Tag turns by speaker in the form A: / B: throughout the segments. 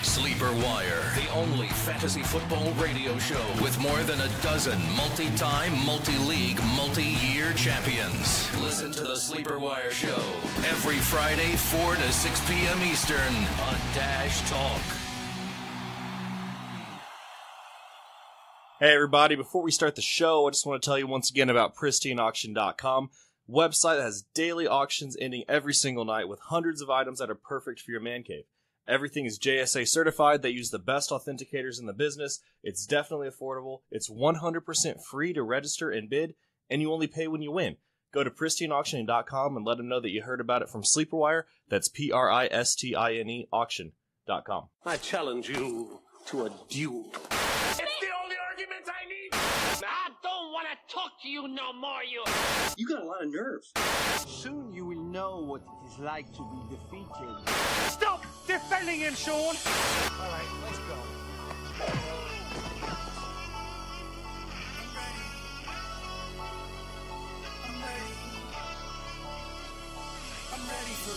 A: Sleeper Wire, the only fantasy football radio show with more than a dozen multi-time, multi-league, multi-year champions. Listen to the Sleeper Wire show every Friday, 4 to 6 p.m. Eastern on Dash Talk.
B: Hey everybody, before we start the show, I just want to tell you once again about pristineauction.com. Website that has daily auctions ending every single night with hundreds of items that are perfect for your man cave. Everything is JSA certified. They use the best authenticators in the business. It's definitely affordable. It's 100% free to register and bid, and you only pay when you win. Go to pristineauction.com and let them know that you heard about it from Sleeperwire. That's PRISTINE auction.com.
C: I challenge you to a duel. It's the only argument I need. I don't want to talk to you no more, you.
D: You got a lot of nerve.
E: Soon you will know what it is like to be defeated.
C: Stop defending him, Sean.
E: All right, let's go.
F: I'm ready for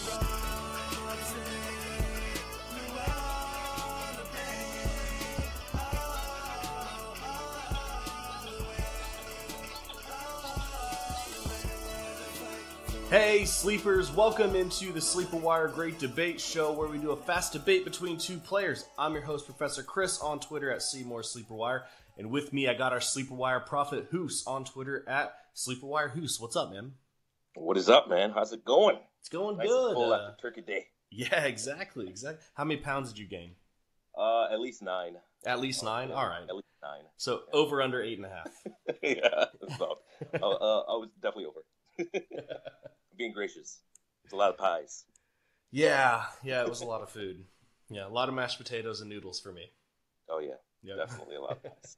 B: Hey sleepers, welcome into the Sleeper Wire Great Debate Show where we do a fast debate between two players. I'm your host, Professor Chris, on Twitter at Seymour Sleeperwire. And with me, I got our Sleeper Wire prophet, Hoos, on Twitter at Sleeperwire Hoos. What's up, man?
G: What is up, man? How's it going?
B: It's going
G: nice
B: good.
G: And full after Turkey Day.
B: Yeah, exactly. How many pounds did you gain?
G: At least 9.
B: At least 9?
G: Yeah,
B: all right.
G: At least 9.
B: So over under 8.5.
G: Yeah, about. I was definitely over. Being gracious. It's a lot of pies.
B: Yeah, it was a lot of food. Yeah, a lot of mashed potatoes and noodles for me.
G: Oh, yeah.
B: Yep.
G: Definitely a lot of pies.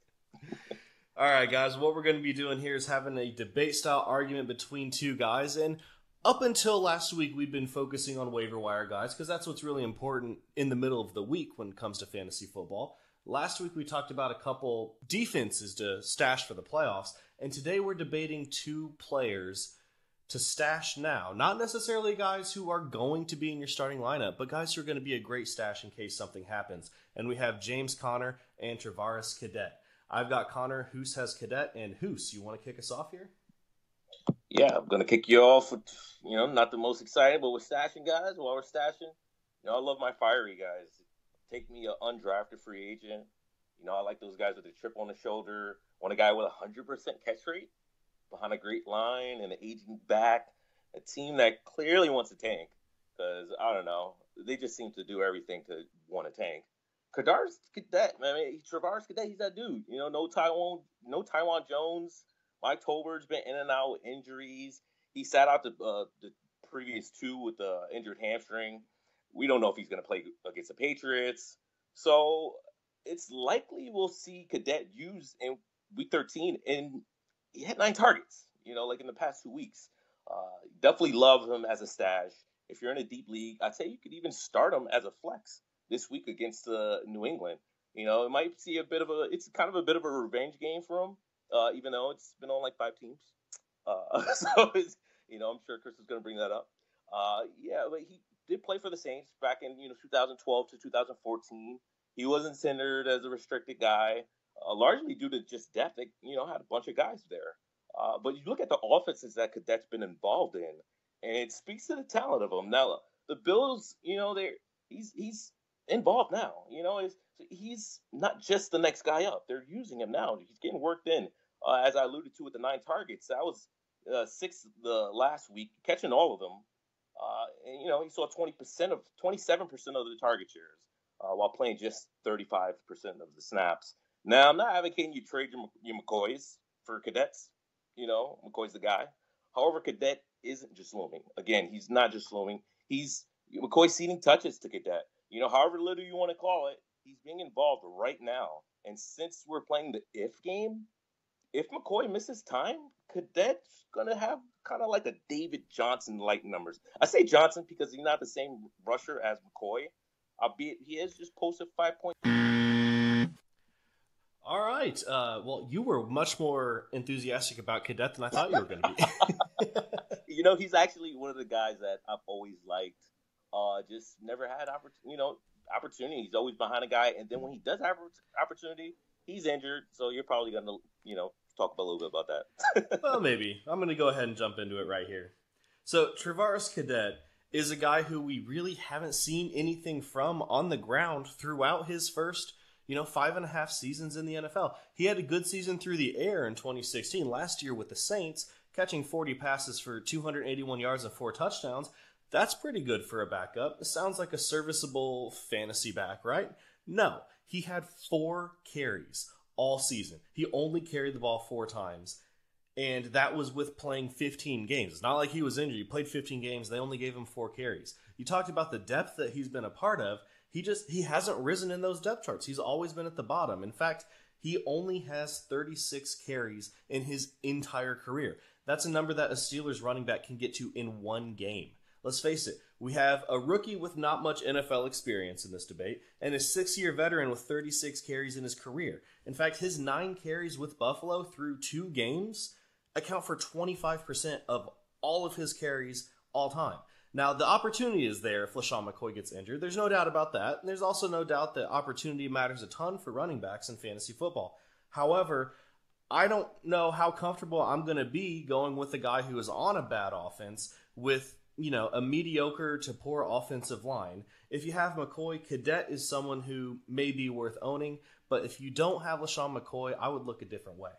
B: All right, guys, what we're going to be doing here is having a debate-style argument between two guys. And up until last week, we've been focusing on waiver wire guys because that's what's really important in the middle of the week when it comes to fantasy football. Last week, we talked about a couple defenses to stash for the playoffs. And today, we're debating two players to stash now. Not necessarily guys who are going to be in your starting lineup, but guys who are going to be a great stash in case something happens. And we have James Conner and Travaris Cadet. I've got Connor, Hoos has Cadet, and Hoos, you want to kick us off here?
G: Yeah, I'm going to kick you off with, not the most exciting, but with stashing guys, while we're stashing, I love my fiery guys. Take me an undrafted free agent. I like those guys with a chip on the shoulder. Want a guy with a 100% catch rate behind a great line and an aging back. A team that clearly wants to tank because, I don't know, they just seem to do everything to want to tank. Travaris Cadet, Travaris Cadet, he's that dude. No Taiwan Jones. Mike Tolbert's been in and out with injuries. He sat out the previous two with the injured hamstring. We don't know if he's going to play against the Patriots. So it's likely we'll see Cadet used in Week 13, and he had 9 targets, like in the past 2 weeks. Definitely love him as a stash. If you're in a deep league, I'd say you could even start him as a flex this week against New England. It might see it's kind of a bit of a revenge game for him, even though it's been on like 5 teams. So, I'm sure Chris is going to bring that up. But he did play for the Saints back in, 2012 to 2014. He wasn't centered as a restricted guy, largely due to just depth. They, had a bunch of guys there. But you look at the offenses that Cadet's been involved in, and it speaks to the talent of them. Now, the Bills, he's involved now. He's not just the next guy up. They're using him now. He's getting worked in. As I alluded to with the 9 targets, that was 6 the last week, catching all of them. And he saw 27% of the target shares while playing just 35% of the snaps. Now, I'm not advocating you trade your McCoys for Cadets. McCoy's the guy. However, Cadet isn't just looming. Again, he's not just looming. McCoy's ceding touches to Cadet. However little you want to call it, he's being involved right now. And since we're playing the if game, if McCoy misses time, Cadet's going to have kind of like a David Johnson-like numbers. I say Johnson because he's not the same rusher as McCoy, albeit he has just posted 5 points.
B: All right. Well, you were much more enthusiastic about Cadet than I thought you were going to be.
G: He's actually one of the guys that I've always liked. Just never had opportunity. opportunity. He's always behind a guy, and then when he does have opportunity, he's injured. So you're probably going to, talk a little bit about that.
B: Well, maybe. I'm going to go ahead and jump into it right here. So Travaris Cadet is a guy who we really haven't seen anything from on the ground throughout his first 5.5 seasons in the NFL. He had a good season through the air in 2016, last year with the Saints, catching 40 passes for 281 yards and 4 touchdowns. That's pretty good for a backup. It sounds like a serviceable fantasy back, right? No, he had 4 carries all season. He only carried the ball 4 times, and that was with playing 15 games. It's not like he was injured. He played 15 games. They only gave him 4 carries. You talked about the depth that he's been a part of. He hasn't risen in those depth charts. He's always been at the bottom. In fact, he only has 36 carries in his entire career. That's a number that a Steelers running back can get to in 1 game. Let's face it, we have a rookie with not much NFL experience in this debate, and a 6-year veteran with 36 carries in his career. In fact, his 9 carries with Buffalo through 2 games account for 25% of all of his carries all time. Now, the opportunity is there if LaShawn McCoy gets injured. There's no doubt about that. And there's also no doubt that opportunity matters a ton for running backs in fantasy football. However, I don't know how comfortable I'm going to be going with a guy who is on a bad offense with, a mediocre to poor offensive line. If you have McCoy, Cadet is someone who may be worth owning. But if you don't have LaShawn McCoy, I would look a different way.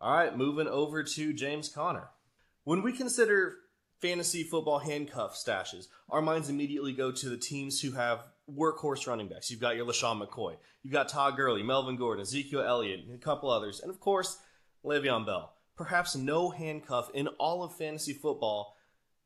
B: All right, moving over to James Conner. When we consider fantasy football handcuff stashes, our minds immediately go to the teams who have workhorse running backs. You've got your LaShawn McCoy. You've got Todd Gurley, Melvin Gordon, Ezekiel Elliott, and a couple others. And, of course, Le'Veon Bell. Perhaps no handcuff in all of fantasy football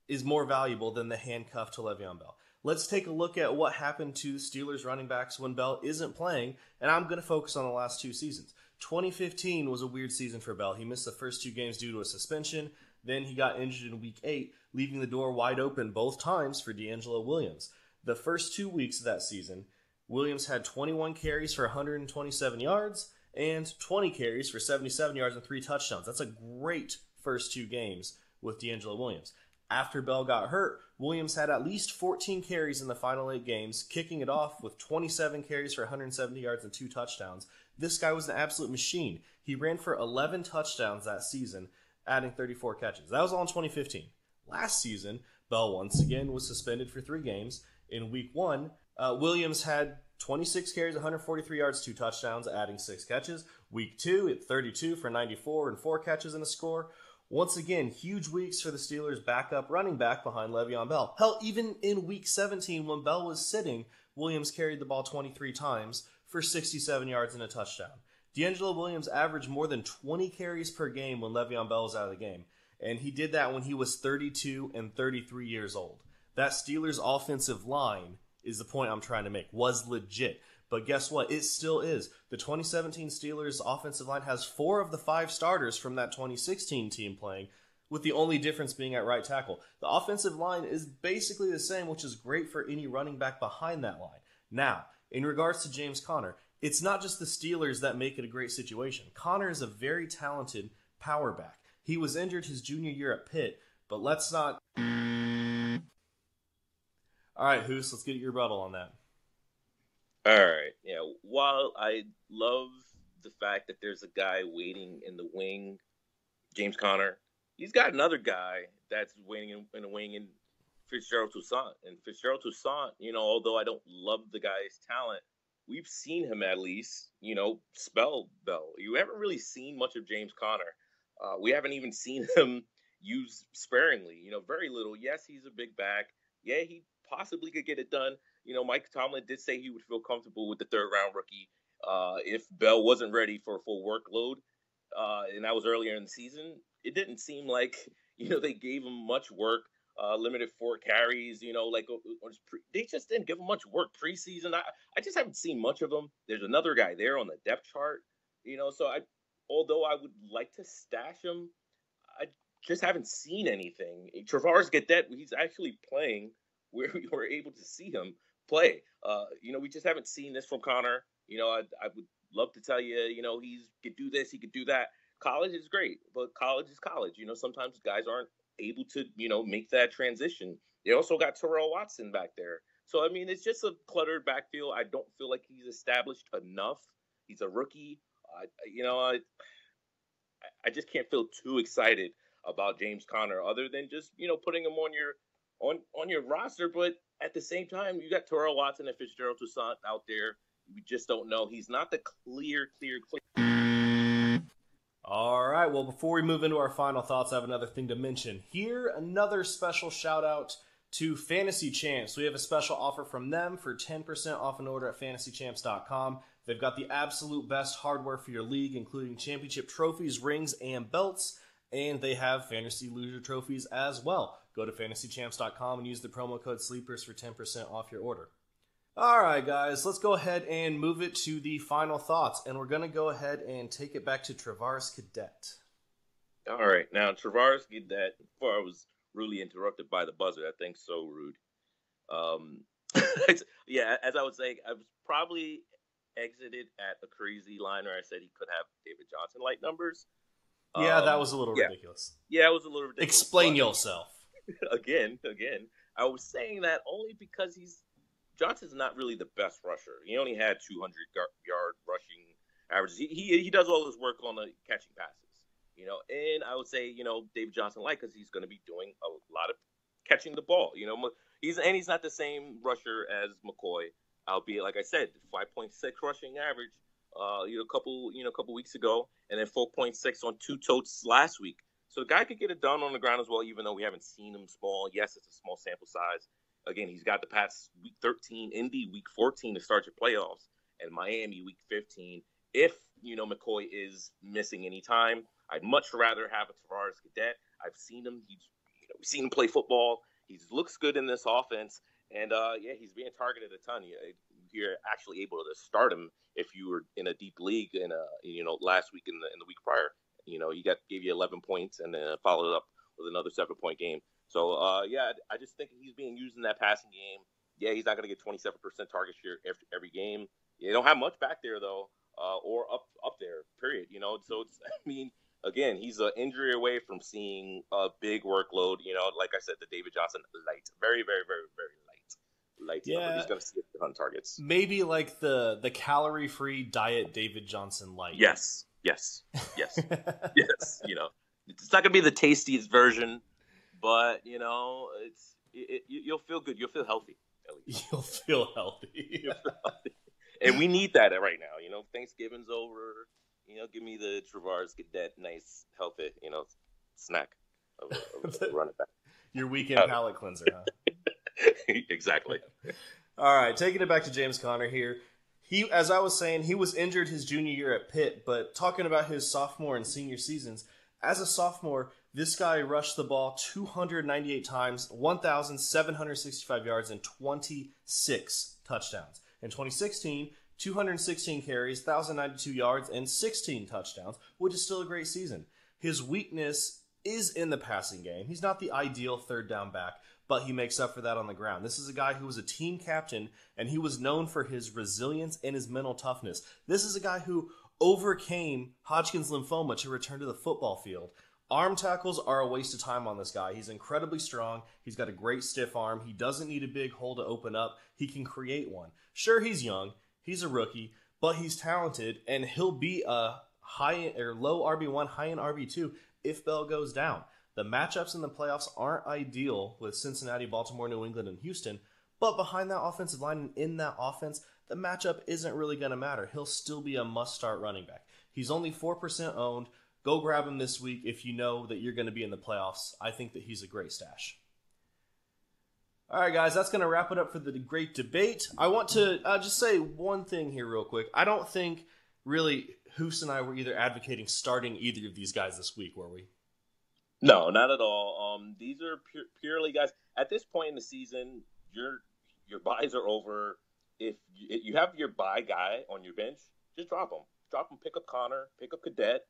B: is more valuable than the handcuff to Le'Veon Bell. Let's take a look at what happened to Steelers running backs when Bell isn't playing, and I'm going to focus on the last 2 seasons. 2015 was a weird season for Bell. He missed the first 2 games due to a suspension. Then he got injured in Week 8, leaving the door wide open both times for D'Angelo Williams. The first 2 weeks of that season, Williams had 21 carries for 127 yards and 20 carries for 77 yards and 3 touchdowns. That's a great first 2 games with D'Angelo Williams. After Bell got hurt, Williams had at least 14 carries in the final 8 games, kicking it off with 27 carries for 170 yards and 2 touchdowns. This guy was an absolute machine. He ran for 11 touchdowns that season, adding 34 catches. That was all in 2015. Last season, Bell once again was suspended for 3 games. In Week 1, Williams had 26 carries, 143 yards, 2 touchdowns, adding 6 catches. Week 2, at 32 for 94 and 4 catches and a score. Once again, huge weeks for the Steelers' backup running back behind Le'Veon Bell. Hell, even in Week 17, when Bell was sitting, Williams carried the ball 23 times for 67 yards and a touchdown. D'Angelo Williams averaged more than 20 carries per game when Le'Veon Bell was out of the game, and he did that when he was 32 and 33 years old. That Steelers' offensive line, is the point I'm trying to make, was legit. But guess what? It still is. The 2017 Steelers offensive line has 4 of the 5 starters from that 2016 team playing, with the only difference being at right tackle. The offensive line is basically the same, which is great for any running back behind that line. Now, in regards to James Conner, it's not just the Steelers that make it a great situation. Conner is a very talented power back. He was injured his junior year at Pitt, but let's not... All right, Hoos, let's get your rebuttal on that.
G: All right. Yeah. While I love the fact that there's a guy waiting in the wing, James Conner, he's got another guy that's waiting in the wing in Fitzgerald Toussaint. And Fitzgerald Toussaint, although I don't love the guy's talent, we've seen him at least, spell Bell. You haven't really seen much of James Conner. We haven't even seen him used sparingly. Very little. Yes, he's a big back. Yeah, he possibly could get it done. Mike Tomlin did say he would feel comfortable with the 3rd-round rookie if Bell wasn't ready for a full workload, and that was earlier in the season. It didn't seem like, they gave him much work, limited 4 carries, they just didn't give him much work preseason. I just haven't seen much of him. There's another guy there on the depth chart, so although I would like to stash him, I just haven't seen anything. Travaris Cadet, he's actually playing where we were able to see him play. We just haven't seen this from Conner. I would love to tell you, he could do this, he could do that. College is great, but college is college. Sometimes guys aren't able to, make that transition. They also got Terrell Watson back there. So, I mean, it's just a cluttered backfield. I don't feel like he's established enough. He's a rookie. I just can't feel too excited about James Conner other than just, putting him on your roster. But at the same time, you got Terrell Watson and Fitzgerald Toussaint out there. We just don't know. He's not the clear.
B: All right, well, before we move into our final thoughts, I have another thing to mention. Here, another special shout-out to Fantasy Champs. We have a special offer from them for 10% off an order at fantasychamps.com. They've got the absolute best hardware for your league, including championship trophies, rings, and belts, and they have fantasy loser trophies as well. Go to fantasychamps.com and use the promo code SLEEPERS for 10% off your order. All right, guys, let's go ahead and move it to the final thoughts, and we're going to go ahead and take it back to Travaris Cadet.
G: All right, now Travaris Cadet, before I was rudely interrupted by the buzzer, I think so rude. Yeah, as I was saying, I was probably exited at a crazy line where I said he could have David Johnson-like numbers.
B: Yeah, that was a little ridiculous.
G: Yeah, it was a little ridiculous.
B: Explain yourself.
G: Again, I was saying that only because Johnson's not really the best rusher. He only had 200-yard rushing averages. He does all his work on the catching passes, And I would say, David Johnson because he's going to be doing a lot of catching the ball. He's not the same rusher as McCoy, albeit like I said, 5.6 rushing average. A couple weeks ago, and then 4.6 on 2 totes last week. So the guy could get it done on the ground as well, even though we haven't seen him small. Yes, it's a small sample size. Again, he's got the past week 13, Indy week 14 to start your playoffs, and Miami week 15. If, McCoy is missing any time, I'd much rather have a Travaris Cadet. I've seen him. We've seen him play football. He looks good in this offense, and he's being targeted a ton. You're actually able to start him if you were in a deep league last week in the week prior. He gave you 11 points and then followed up with another 7-point game. So, I just think he's being used in that passing game. Yeah, he's not going to get 27% target share every game. You don't have much back there, though, or up there, period. So, again, he's an injury away from seeing a big workload. Like I said, the David Johnson light. Very, very, very, very light.
B: Yeah.
G: He's going to see a ton targets.
B: Maybe like the calorie-free diet David Johnson light.
G: Yes. Yes. Yes. It's not going to be the tastiest version, but you'll feel good. You'll feel healthy. At least.
B: You'll feel healthy.
G: And we need that right now. Thanksgiving's over. Give me the Travaris Cadet nice healthy snack of running back.
B: Your weekend palate cleanser, huh?
G: Exactly.
B: All right, taking it back to James Conner here. He, as I was saying, he was injured his junior year at Pitt, but talking about his sophomore and senior seasons, as a sophomore, this guy rushed the ball 298 times, 1,765 yards, and 26 touchdowns. In 2016, 216 carries, 1,092 yards, and 16 touchdowns, which is still a great season. His weakness is in the passing game. He's not the ideal third down back, but he makes up for that on the ground. This is a guy who was a team captain, and he was known for his resilience and his mental toughness. This is a guy who overcame Hodgkin's lymphoma to return to the football field. Arm tackles are a waste of time on this guy. He's incredibly strong. He's got a great stiff arm. He doesn't need a big hole to open up. He can create one. Sure, he's young. He's a rookie, but he's talented, and he'll be a high or low RB1, high in RB2 if Bell goes down. The matchups in the playoffs aren't ideal with Cincinnati, Baltimore, New England, and Houston, but behind that offensive line and in that offense, the matchup isn't really going to matter. He'll still be a must-start running back. He's only 4% owned. Go grab him this week if you know that you're going to be in the playoffs. I think that he's a great stash. All right, guys, that's going to wrap it up for the great debate. I want to just say one thing here real quick. I don't think really Hoos and I were either advocating starting either of these guys this week, were we?
G: No, not at all. These are purely guys. At this point in the season, your buys are over. If you have your buy guy on your bench, just drop him. Pick up Conner, pick up Cadet.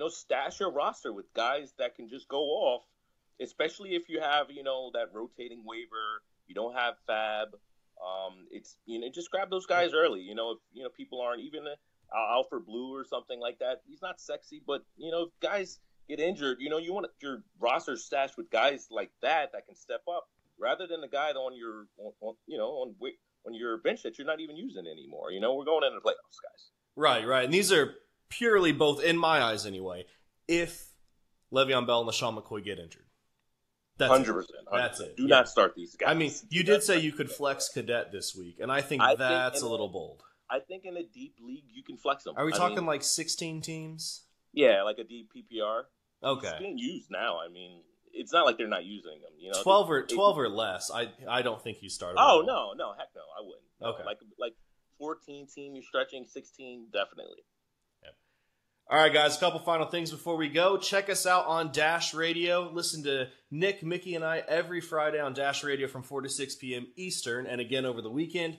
G: Stash your roster with guys that can just go off, especially if you have, that rotating waiver. You don't have Fab. Just grab those guys early. If people aren't even Alfred Blue or something like that. He's not sexy, but, if guys get injured, you want your roster stashed with guys like that can step up rather than the guy on your on your bench that you're not even using anymore. We're going into the playoffs, guys.
B: Right. And these are purely, both in my eyes anyway, if Le'Veon Bell and LaShawn McCoy get injured. That's
G: 100%.
B: That's it.
G: Do not start these guys.
B: I mean, you did say you could flex Cadet this week, and I think that's a little bold.
G: I think in a deep league, you can flex them.
B: Are we talking like 16 teams?
G: Yeah, like a deep PPR.
B: Okay.
G: It's being used now. I mean, it's not like they're not using them.
B: 12 or less. I don't think you start.
G: Oh no, heck no, I wouldn't. No,
B: okay.
G: Like 14 team, you're stretching 16, definitely.
B: Yep. All right, guys. A couple final things before we go. Check us out on Dash Radio. Listen to Nick, Mickey, and I every Friday on Dash Radio from 4 to 6 p.m. Eastern, and again over the weekend.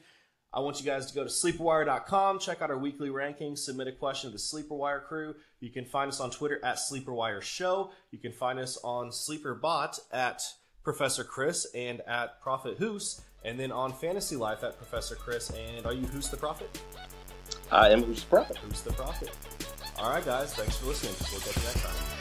B: I want you guys to go to sleeperwire.com, check out our weekly rankings, submit a question to the Sleeperwire crew. You can find us on Twitter at Sleeperwire Show. You can find us on Sleeperbot at Professor Chris and at Prophet Hoos, and then on Fantasy Life at Professor Chris. And are you Hoos the Prophet?
G: I am Hoos the Prophet.
B: Hoos the Prophet. All right, guys. Thanks for listening. We'll catch you next time.